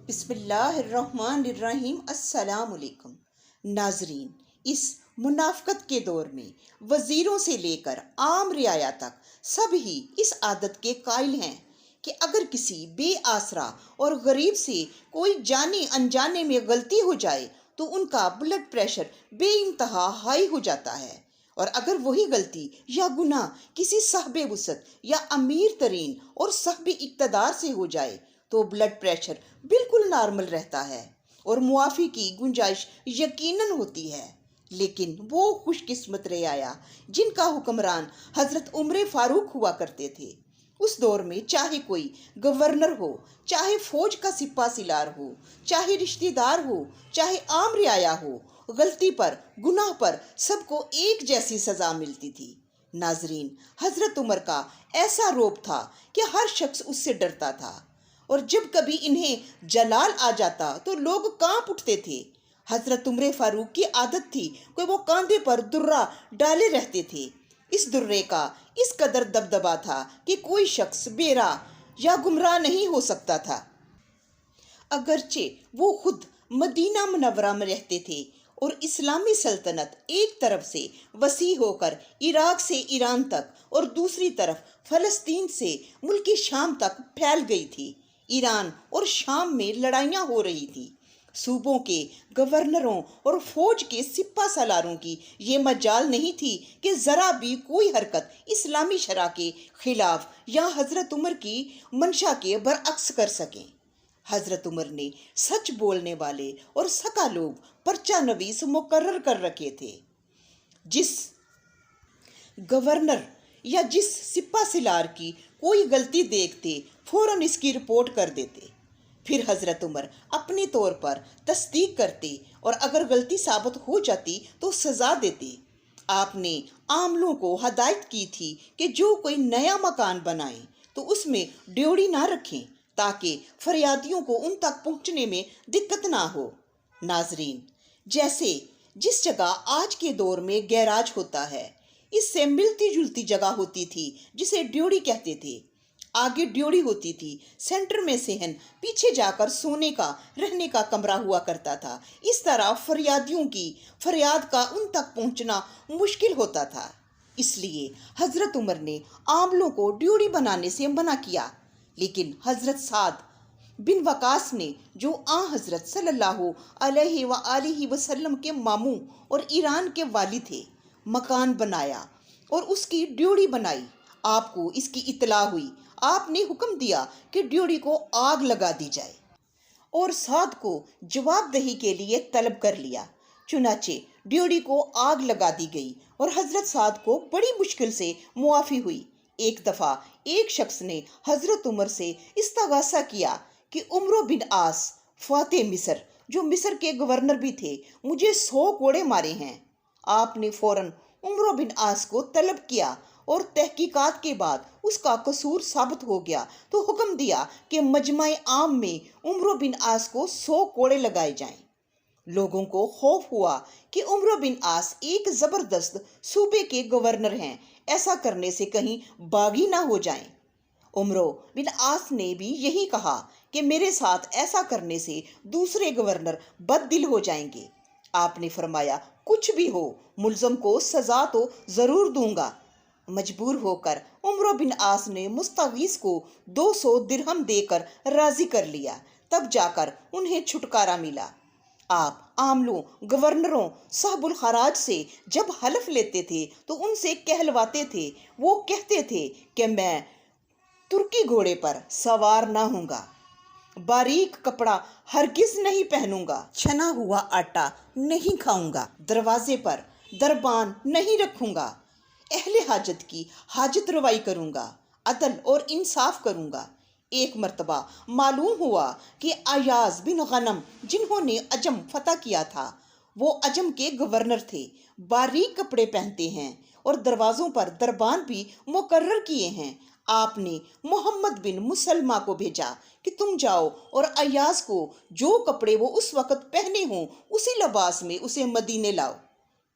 بسم اللہ الرحمن الرحیم۔ السلام علیکم ناظرین، اس منافقت کے دور میں وزیروں سے لے کر عام رعایا تک سب ہی اس عادت کے قائل ہیں کہ اگر کسی بے آسرا اور غریب سے کوئی جانے انجانے میں غلطی ہو جائے تو ان کا بلڈ پریشر بے انتہا ہائی ہو جاتا ہے، اور اگر وہی غلطی یا گناہ کسی صاحب وسعت یا امیر ترین اور صاحب اقتدار سے ہو جائے تو بلڈ پریشر بالکل نارمل رہتا ہے اور معافی کی گنجائش یقیناً ہوتی ہے۔ لیکن وہ خوش قسمت رعایا جن کا حکمران حضرت عمر فاروق ہوا کرتے تھے، اس دور میں چاہے کوئی گورنر ہو، چاہے فوج کا سپاہ سالار ہو، چاہے رشتہ دار ہو، چاہے عام رعایا ہو، غلطی پر گناہ پر سب کو ایک جیسی سزا ملتی تھی۔ ناظرین، حضرت عمر کا ایسا روب تھا کہ ہر شخص اس سے ڈرتا تھا، اور جب کبھی انہیں جلال آ جاتا تو لوگ کانپ اٹھتے تھے۔ حضرت عمر فاروق کی عادت تھی کہ وہ کاندھے پر درہ ڈالے رہتے تھے۔ اس درے کا اس قدر دبدبا تھا کہ کوئی شخص بے راہ یا گمراہ نہیں ہو سکتا تھا۔ اگرچہ وہ خود مدینہ منورہ میں رہتے تھے اور اسلامی سلطنت ایک طرف سے وسیع ہو کر عراق سے ایران تک اور دوسری طرف فلسطین سے ملک شام تک پھیل گئی تھی۔ ایران اور شام میں لڑائیاں ہو رہی تھی۔ صوبوں کے گورنروں اور فوج کے سپاہ سالاروں کی یہ مجال نہیں تھی کہ ذرا بھی کوئی حرکت اسلامی شرع کے خلاف یا حضرت عمر کی منشا کے برعکس کر سکیں۔ حضرت عمر نے سچ بولنے والے اور سکا لوگ پرچہ نویس مقرر کر رکھے تھے۔ جس گورنر یا جس سپاہ سالار کی کوئی غلطی دیکھتے فوراً اس کی رپورٹ کر دیتے، پھر حضرت عمر اپنے طور پر تصدیق کرتے اور اگر غلطی ثابت ہو جاتی تو سزا دیتے۔ آپ نے عاملوں کو ہدایت کی تھی کہ جو کوئی نیا مکان بنائیں تو اس میں ڈیوڑی نہ رکھیں تاکہ فریادیوں کو ان تک پہنچنے میں دقت نہ ہو۔ ناظرین، جیسے جس جگہ آج کے دور میں گیراج ہوتا ہے، اس سے ملتی جلتی جگہ ہوتی تھی جسے ڈیوڑی کہتے تھے۔ آگے ڈیوڑی ہوتی تھی، سینٹر میں صحن، پیچھے جا کر سونے کا رہنے کا کمرہ ہوا کرتا تھا۔ اس طرح فریادیوں کی فریاد کا ان تک پہنچنا مشکل ہوتا تھا۔ اس لیے حضرت عمر نے عاملوں کو ڈیوڑی بنانے سے منع کیا، لیکن حضرت سعد بن وقاص نے، جو حضرت صلی اللہ علیہ وآلہ وسلم کے ماموں اور ایران کے والی تھے، مکان بنایا اور اس کی ڈیوڑی بنائی۔ آپ کو اس کی اطلاع ہوئی، آپ نے حکم دیا کہ ڈیوڑی کو آگ لگا دی جائے اور سعد کو جواب دہی کے لیے طلب کر لیا۔ چنانچہ ڈیوڑی کو آگ لگا دی گئی اور حضرت سعد کو بڑی مشکل سے معافی ہوئی۔ ایک دفعہ ایک شخص نے حضرت عمر سے استغاثہ کیا کہ عمرو بن عاص فاتح مصر، جو مصر کے گورنر بھی تھے، مجھے 100 کوڑے مارے ہیں۔ آپ نے فوراً عمرو بن عاص کو طلب کیا اور تحقیقات کے بعد اس کا قصور ثابت ہو گیا تو حکم دیا کہ مجمع عام میں عمرو بن عاص کو 100 کوڑے لگائے جائیں۔ لوگوں کو خوف ہوا کہ عمرو بن عاص ایک زبردست صوبے کے گورنر ہیں، ایسا کرنے سے کہیں باغی نہ ہو جائیں۔ عمرو بن عاص نے بھی یہی کہا کہ میرے ساتھ ایسا کرنے سے دوسرے گورنر بد دل ہو جائیں گے۔ آپ نے فرمایا، کچھ بھی ہو، ملزم کو سزا تو ضرور دوں گا۔ مجبور ہو کر عمرو بن عاص نے مستغیث کو 200 درہم دے کر راضی کر لیا، تب جا کر انہیں چھٹکارا ملا۔ آپ عاملوں، گورنروں، صاحب الخراج سے جب حلف لیتے تھے تو ان سے کہلواتے تھے، وہ کہتے تھے کہ میں ترکی گھوڑے پر سوار نہ ہوں گا، باریک کپڑا ہرگز نہیں پہنوں گا، چھنا ہوا آٹا نہیں کھاؤں گا، دروازے پر دربان نہیں رکھوں گا، اہل حاجت کی حاجت روائی کروں گا، عدل اور انصاف کروں گا۔ ایک مرتبہ معلوم ہوا کہ ایاز بن غنم، جنہوں نے عجم فتح کیا تھا، وہ عجم کے گورنر تھے، باریک کپڑے پہنتے ہیں اور دروازوں پر دربان بھی مقرر کیے ہیں۔ آپ نے محمد بن مسلمہ کو بھیجا کہ تم جاؤ اور ایاز کو جو کپڑے وہ اس وقت پہنے ہوں اسی لباس میں اسے مدینے لاؤ۔